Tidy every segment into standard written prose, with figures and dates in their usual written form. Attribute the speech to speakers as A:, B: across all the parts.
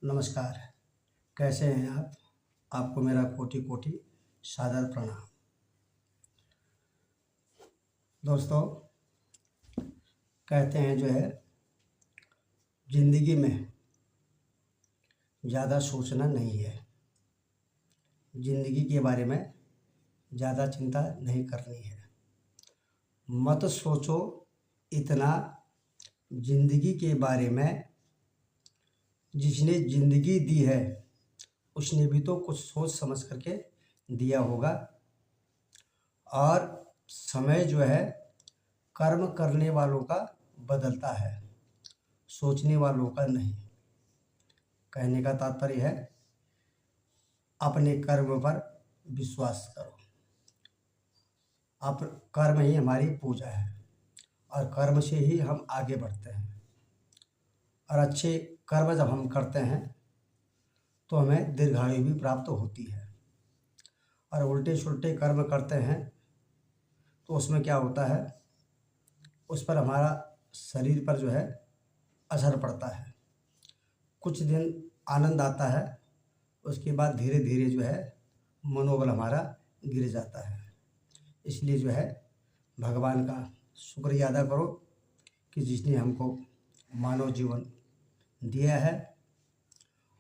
A: नमस्कार। कैसे हैं आप? आपको मेरा कोटि कोटि सादर प्रणाम। दोस्तों, कहते हैं ज़िंदगी में ज़्यादा सोचना नहीं है। ज़िंदगी के बारे में ज़्यादा चिंता नहीं करनी है। मत सोचो इतना ज़िंदगी के बारे में। जिसने ज़िंदगी दी है उसने भी तो कुछ सोच समझ करके दिया होगा। और समय कर्म करने वालों का बदलता है, सोचने वालों का नहीं। कहने का तात्पर्य है, अपने कर्म पर विश्वास करो। आप कर्म ही हमारी पूजा है और कर्म से ही हम आगे बढ़ते हैं। और अच्छे कर्म जब हम करते हैं तो हमें दीर्घायु भी प्राप्त होती है। और उल्टे सुल्टे कर्म करते हैं तो उसमें क्या होता है, उस पर हमारा शरीर पर असर पड़ता है। कुछ दिन आनंद आता है, उसके बाद धीरे धीरे मनोबल हमारा गिर जाता है। इसलिए भगवान का शुक्रिया अदा करो कि जिसने हमको मानव जीवन दिया है।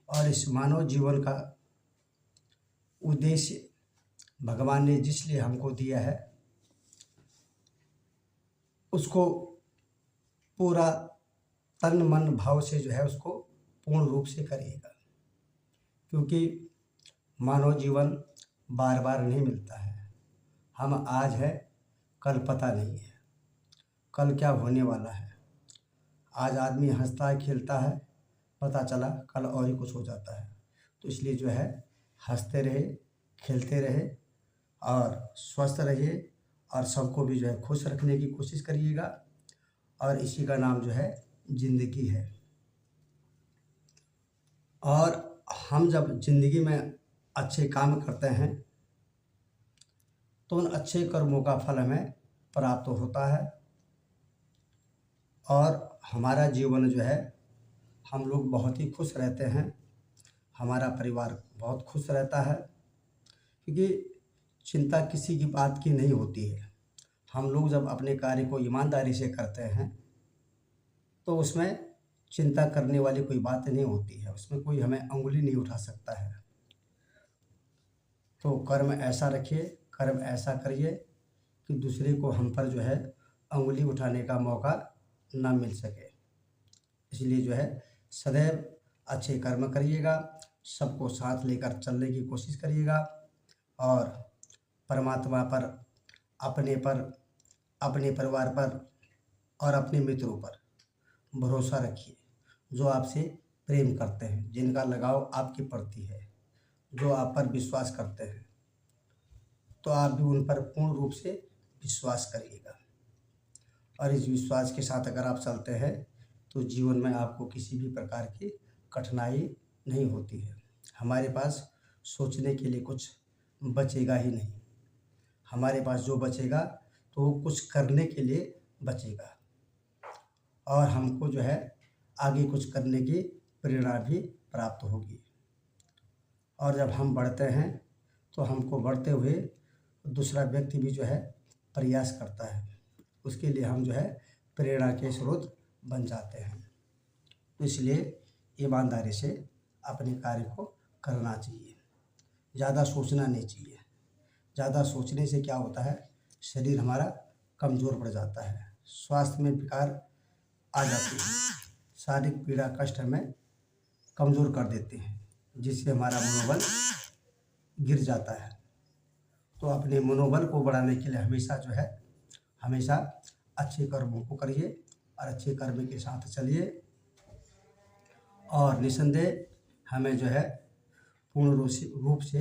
A: और इस मानव जीवन का उद्देश्य भगवान ने जिसलिए हमको दिया है उसको पूरा तन मन भाव से उसको पूर्ण रूप से करिएगा। क्योंकि मानव जीवन बार बार नहीं मिलता है। हम आज है, कल पता नहीं है कल क्या होने वाला है। आज आदमी हंसता है, खेलता है, पता चला कल और ही कुछ हो जाता है। तो इसलिए हंसते रहे, खेलते रहे और स्वस्थ रहिए और सबको भी खुश रखने की कोशिश करिएगा। और इसी का नाम ज़िंदगी है। और हम जब ज़िंदगी में अच्छे काम करते हैं तो उन अच्छे कर्मों का फल हमें प्राप्त होता है। और हमारा जीवन हम लोग बहुत ही खुश रहते हैं। हमारा परिवार बहुत खुश रहता है, क्योंकि चिंता किसी की बात की नहीं होती है। हम लोग जब अपने कार्य को ईमानदारी से करते हैं तो उसमें चिंता करने वाली कोई बात नहीं होती है। उसमें कोई हमें अंगुली नहीं उठा सकता है। तो कर्म ऐसा रखिए, कर्म ऐसा करिए कि दूसरे को हम पर अंगुली उठाने का मौका ना मिल सके। इसलिए सदैव अच्छे कर्म करिएगा, सबको साथ लेकर चलने की कोशिश करिएगा और परमात्मा पर, अपने परिवार पर और अपने मित्रों पर भरोसा रखिए, जो आपसे प्रेम करते हैं, जिनका लगाव आपके प्रति है, जो आप पर विश्वास करते हैं। तो आप भी उन पर पूर्ण रूप से विश्वास करिएगा। और इस विश्वास के साथ अगर आप चलते हैं तो जीवन में आपको किसी भी प्रकार की कठिनाई नहीं होती है। हमारे पास सोचने के लिए कुछ बचेगा ही नहीं। हमारे पास जो बचेगा तो वो कुछ करने के लिए बचेगा और हमको आगे कुछ करने की प्रेरणा भी प्राप्त होगी। और जब हम बढ़ते हैं तो हमको बढ़ते हुए दूसरा व्यक्ति भी प्रयास करता है। उसके लिए हम प्रेरणा के स्रोत बन जाते हैं। इसलिए ईमानदारी से अपने कार्य को करना चाहिए, ज़्यादा सोचना नहीं चाहिए। ज़्यादा सोचने से क्या होता है, शरीर हमारा कमज़ोर पड़ जाता है, स्वास्थ्य में विकार आ जाती है, शारीरिक पीड़ा कष्ट हमें कमज़ोर कर देते हैं, जिससे हमारा मनोबल गिर जाता है। तो अपने मनोबल को बढ़ाने के लिए हमेशा अच्छे कर्मों को करिए और अच्छे कर्म के साथ चलिए। और निसंदेह हमें पूर्ण रूप से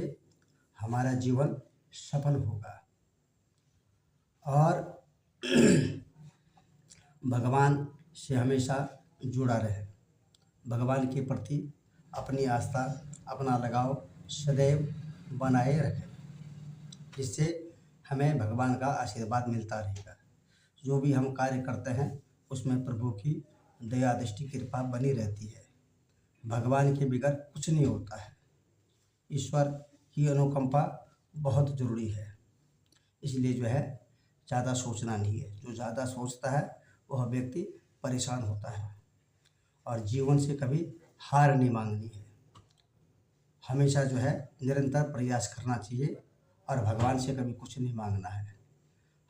A: हमारा जीवन सफल होगा। और भगवान से हमेशा जुड़ा रहे, भगवान के प्रति अपनी आस्था, अपना लगाव सदैव बनाए रखें, जिससे हमें भगवान का आशीर्वाद मिलता रहेगा। जो भी हम कार्य करते हैं उसमें प्रभु की दया दृष्टि कृपा बनी रहती है। भगवान के बगैर कुछ नहीं होता है। ईश्वर की अनुकंपा बहुत ज़रूरी है। इसलिए जो है ज़्यादा सोचना नहीं है। जो ज़्यादा सोचता है वह व्यक्ति परेशान होता है। और जीवन से कभी हार नहीं माननी है। हमेशा जो है निरंतर प्रयास करना चाहिए और भगवान से कभी कुछ नहीं मांगना है।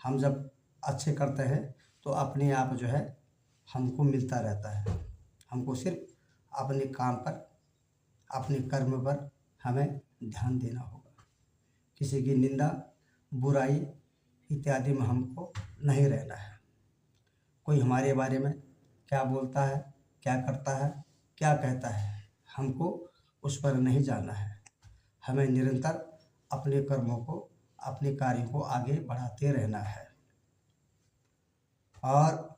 A: हम जब अच्छे करते हैं तो अपने आप जो है हमको मिलता रहता है। हमको सिर्फ अपने काम पर, अपने कर्म पर हमें ध्यान देना होगा। किसी की निंदा, बुराई इत्यादि में हमको नहीं रहना है। कोई हमारे बारे में क्या बोलता है, क्या करता है, क्या कहता है, हमको उस पर नहीं जाना है। हमें निरंतर अपने कर्मों को, अपने कार्यों को आगे बढ़ाते रहना है। और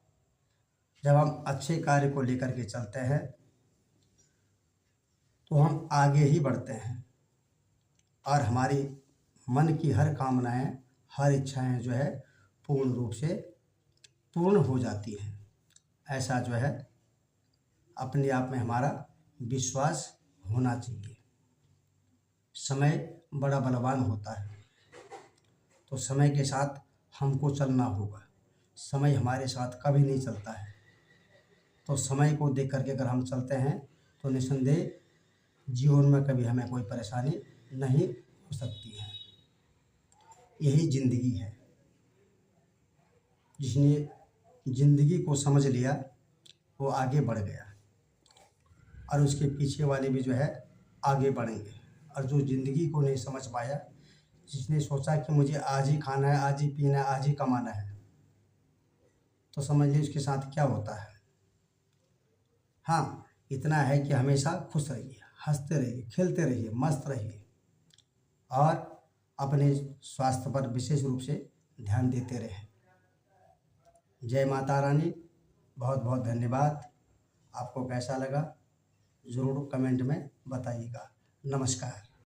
A: जब हम अच्छे कार्य को लेकर के चलते हैं तो हम आगे ही बढ़ते हैं और हमारी मन की हर कामनाएं, हर इच्छाएं जो है पूर्ण रूप से पूर्ण हो जाती हैं। ऐसा जो है अपने आप में हमारा विश्वास होना चाहिए। समय बड़ा बलवान होता है, तो समय के साथ हमको चलना होगा। समय हमारे साथ कभी नहीं चलता है। तो समय को देख करके अगर हम चलते हैं तो निस्संदेह जीवन में कभी हमें कोई परेशानी नहीं हो सकती है। यही ज़िंदगी है। जिसने ज़िंदगी को समझ लिया वो आगे बढ़ गया और उसके पीछे वाले भी जो है आगे बढ़ेंगे। और जो ज़िंदगी को नहीं समझ पाया, जिसने सोचा कि मुझे आज ही खाना है, आज ही पीना है, आज ही कमाना है, तो समझ लीजिए उसके साथ क्या होता है। हाँ, इतना है कि हमेशा खुश रहिए, हंसते रहिए, खेलते रहिए, मस्त रहिए और अपने स्वास्थ्य पर विशेष रूप से ध्यान देते रहें। जय माता रानी। बहुत बहुत धन्यवाद। आपको कैसा लगा ज़रूर कमेंट में बताइएगा। नमस्कार।